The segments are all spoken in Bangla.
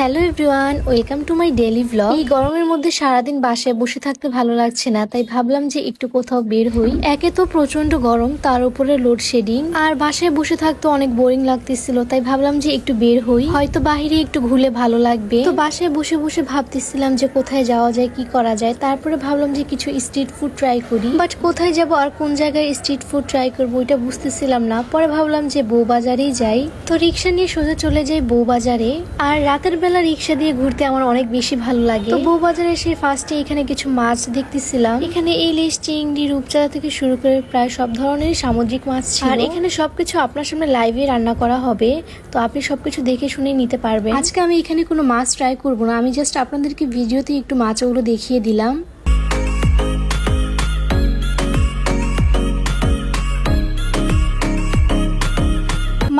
Hello everyone, welcome to my daily vlog. এই গরমের মধ্যে সারাদিন বাসায় বসে থাকতে ভালো লাগছে না, তাই ভাবলাম যে একটু কোথাও বের হই। একে তো প্রচন্ড গরম, তার উপরে লোডশেডিং, আর বাসায় বসে থাকতে অনেক বোরিং লাগতেছিল, তাই ভাবলাম যে একটু বের হই, হয়তো বাহিরে একটু ঘুরে ভালো লাগবে। তো বাসায় বসে বসে ভাবতেছিলাম যে কোথায় যাওয়া যায়, কি করা যায়। তারপরে ভাবলাম যে কিছু স্ট্রিট ফুড ট্রাই করি, বাট কোথায় যাব আর কোন জায়গায় স্ট্রিট ফুড ট্রাই করবো এটা বুঝতেছিলাম না। পরে ভাবলাম যে বউবাজারেই যাই, তো রিক্সা নিয়ে সোজা চলে যাই বউবাজারে। আর রাতের বেলা রিক্সা দিয়ে ঘুরতে আমার অনেক বেশি ভালো লাগে। তো বউবাজারে এসে ফার্স্টে এখানে কিছু মাছ দেখতেছিলাম। এখানে ইলিশ, চিংড়ি, রূপচাঁদা থেকে শুরু করে প্রায় সব ধরনের সামুদ্রিক মাছ ছিল। আর এখানে সবকিছু আপনার সামনে লাইভে রান্না করা হবে, তো আপনি সবকিছু দেখে শুনে নিতে পারবেন। আজকে আমি এখানে কোনো মাছ ট্রাই করবো না, আমি জাস্ট আপনাদেরকে ভিডিওতে একটু মাছগুলো দেখিয়ে দিলাম।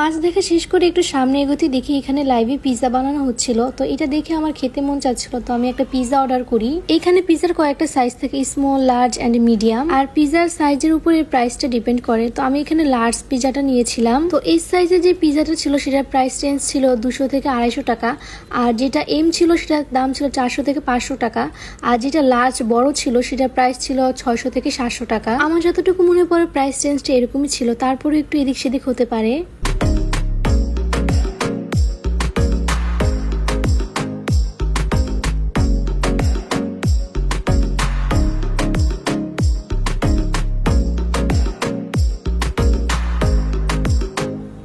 মাছ দেখা শেষ করে একটু সামনে এগোতে দেখি এখানে লাইভে পিৎজা বানানো হচ্ছিল, তো এটা দেখে আমার খেতে মন চাচ্ছিল, তো আমি একটা পিৎজা অর্ডার করি। এখানে পিৎজার কয়েকটা সাইজ থাকে, স্মল, লার্জ এন্ড মিডিয়াম, আর পিৎজার সাইজের উপর এর প্রাইসটা ডিপেন্ড করে। তো আমি এখানে লার্জ পিৎজাটা নিয়েছিলাম। তো এই সাইজের যে পিৎজাটা ছিল সেটার প্রাইস রেঞ্জ ছিল 200 থেকে 250 টাকা, আর যেটা এম ছিল সেটার দাম ছিল 400 থেকে 500 টাকা, আর যেটা লার্জ বড় ছিল সেটার প্রাইস ছিল 600 থেকে 700 টাকা। আমার যতটুকু মনে পড়ে প্রাইস রেঞ্জটা এরকমই ছিল, তারপরে একটু এদিক সেদিক হতে পারে।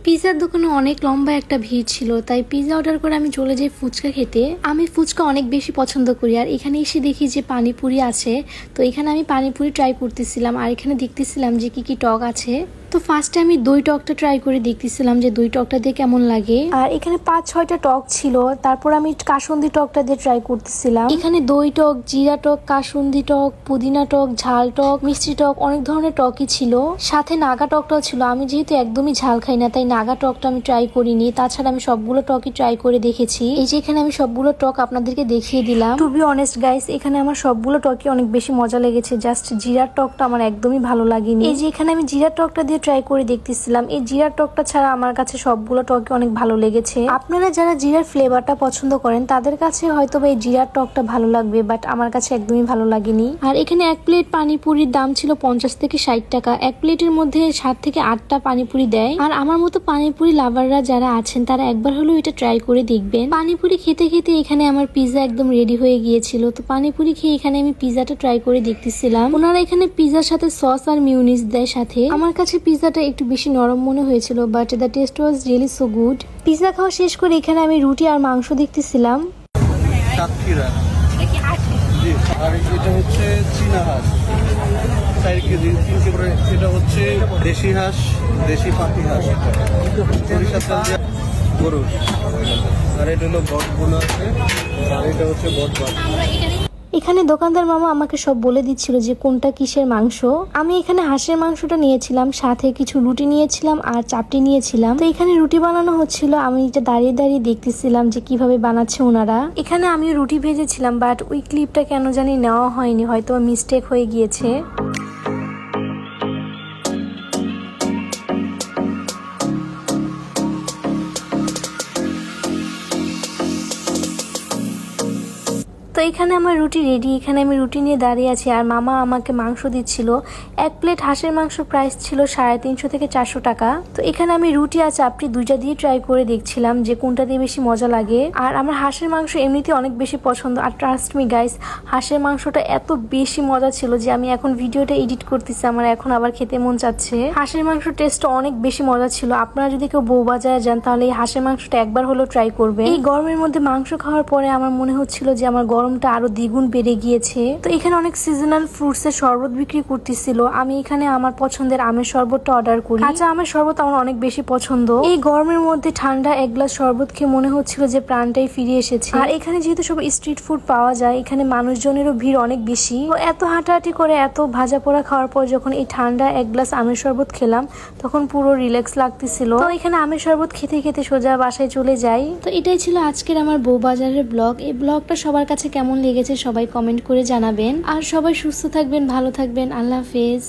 পিৎজার দোকানে অনেক লম্বা একটা ভিড় ছিল, তাই পিৎজা অর্ডার করে আমি চলে যাই ফুচকা খেতে। আমি ফুচকা অনেক বেশি পছন্দ করি, আর এখানে এসে দেখি যে পানিপুরি আছে, তো এখানে আমি পানিপুরি ট্রাই করতেছিলাম, আর এখানে দেখতেছিলাম যে কি কি টক আছে। তো ফার্স্টে আমি দই টকটা ট্রাই করে দেখতেছিলাম যে দই টকটা দিয়ে কেমন লাগে, আর এখানে 5-6টা টক ছিল। তারপর আমি কাসুন্দি টকটা দিয়ে ট্রাই করতেছিলাম। এখানে দই টক, জিরা টক, কাসুন্দি টক, পুদিনা টক, ঝাল টক, মিষ্টি টক, অনেক ধরনের টকই ছিল। সাথে নাগা টকটাও ছিল। আমি যেহেতু একদমই ঝাল খাই না, তাই নাগা টকটা আমি ট্রাই করিনি। তাছাড়া আমি সবগুলো টকই ট্রাই করে দেখেছি। এই যে এখানে আমি সবগুলো টক আপনাদেরকে দেখিয়ে দিলাম। টু বি অনেস্ট গাইস, এখানে আমার সবগুলো টকই অনেক বেশি মজা লেগেছে, জাস্ট জিরার টকটা আমার একদমই ভালো লাগেনি। এই যে এখানে আমি জিরার টকটা দিয়ে ট্রাই করে দেখতেছিলাম। এই জিরার টকটা ছাড়া আমার কাছে সবগুলো টকই অনেক ভালো লেগেছে। আপনারা যারা জিরার ফ্লেভারটা পছন্দ করেন তাদের কাছে হয়তো এই জিরার টকটা ভালো লাগবে, বাট আমার কাছে একদমই ভালো লাগেনি। আর এখানে এক প্লেট পানিপুরির দাম ছিল 50 থেকে 60 টাকা। এক প্লেটের মধ্যে 7 থেকে 8টা পানিপুরি দেয়। আর আমার মতো পানিপুরি লাভাররা যারা আছেন তারা একবার হলেও এটা ট্রাই করে দেখবেন। পানিপুরি খেতে খেতে এখানে আমার পিৎজা একদম রেডি হয়ে গিয়েছিল। তো পানিপুরি খেয়ে এখানে আমি পিৎজাটা ট্রাই করে দেখতেছিলাম। ওনারা এখানে পিৎজার সাথে সস আর মিউনিস দেয় সাথে। আমার কাছে পিৎজাটা একটু বেশি নরম মনে হয়েছিল, but the test was really so good. Pizza খাওয়া শেষ করে এখানে আমি রুটি আর মাংস দেখতেছিলাম। আর এটা হচ্ছে চীনা হাঁস 4 কেজি 3 কেজি করে। এটা হচ্ছে দেশি হাঁস, দেশি পাতি হাঁস, সরিষার তেল দিয়ে গরুর। আর এটা হলো বট বোনা আছে, আর এটা হচ্ছে বট বাট। এখানে দোকানদার মামা আমাকে সব বলে দিচ্ছিল যে কোনটা কিসের মাংস। আমি এখানে হাঁসের মাংসটা নিয়েছিলাম, সাথে কিছু রুটি নিয়েছিলাম আর চাপটি নিয়েছিলাম। তো এখানে রুটি বানানো হচ্ছিল, আমি এটা দাঁড়িয়ে দাঁড়িয়ে দেখতেছিলাম যে কিভাবে বানাচ্ছে ওনারা। এখানে আমি রুটি ভেজেছিলাম, বাট ওই ক্লিপটা কেন জানি নেওয়া হয়নি, হয়তো মিস্টেক হয়ে গিয়েছে। তো এখানে আমার রুটি রেডি। এখানে আমি রুটি নিয়ে দাঁড়িয়ে আছি, আর মামা আমাকে মাংস দিচ্ছিল। এক প্লেট হাঁসের মাংস প্রাইস ছিল 350 থেকে 400 টাকা। তো এখানে আমি রুটি আর চাপটি দুইটা দিয়ে ট্রাই করে দেখছিলাম যে কোনটা দিয়ে বেশি মজা লাগে। আর আমার হাঁসের মাংস এমনিতে অনেক বেশি পছন্দ, আর ট্রাস্ট মি গাইস, হাঁসের মাংসটা এত বেশি মজা ছিল যে আমি এখন ভিডিওটা এডিট করতেছি, আমার এখন আবার খেতে মন চাচ্ছে। হাঁসের মাংস টেস্টটা অনেক বেশি মজা ছিল। আপনারা যদি কেউ বউবাজারে যান তাহলে এই হাঁসের মাংসটা একবার হলেও ট্রাই করবেন। এই গরমের মধ্যে মাংস খাওয়ার পরে আমার মনে হচ্ছিল যে আমার গরমটা আরো দ্বিগুণ বেড়ে গিয়েছে। তো এখানে অনেক সিজনাল ফ্রুটস এর শরবত বিক্রি করতেছিল। আমি এখানে আমার পছন্দের আমের শরবতটা অর্ডার করি। কাঁচা আমের শরবত আমার অনেক বেশি পছন্দ। এই গরমের মধ্যে ঠান্ডা এক গ্লাস শরবত খেয়ে মনে হচ্ছিল যে প্রাণটাই ফিরে এসেছে। আর এখানে যেহেতু সব স্ট্রিট ফুড পাওয়া যায়, এখানে মানুষজনেরও ভিড় অনেক বেশি। তো এত হাঁটাহাঁটি করে এত ভাজা পোড়া খাওয়ার পর যখন এই ঠান্ডা এক গ্লাস আমের শরবত খেলাম, তখন পুরো রিল্যাক্স লাগতেছিল। তো এখানে আমের শরবত খেতে খেতে সোজা বাসায় চলে যাই। তো এটাই ছিল আজকের আমার বউবাজারের ব্লগ। এই ব্লগটা সবার কাছে কেমন লেগেছে সবাই কমেন্ট করে জানাবেন। আর সবাই সুস্থ থাকবেন, ভালো থাকবেন। আল্লাহ হাফেজ।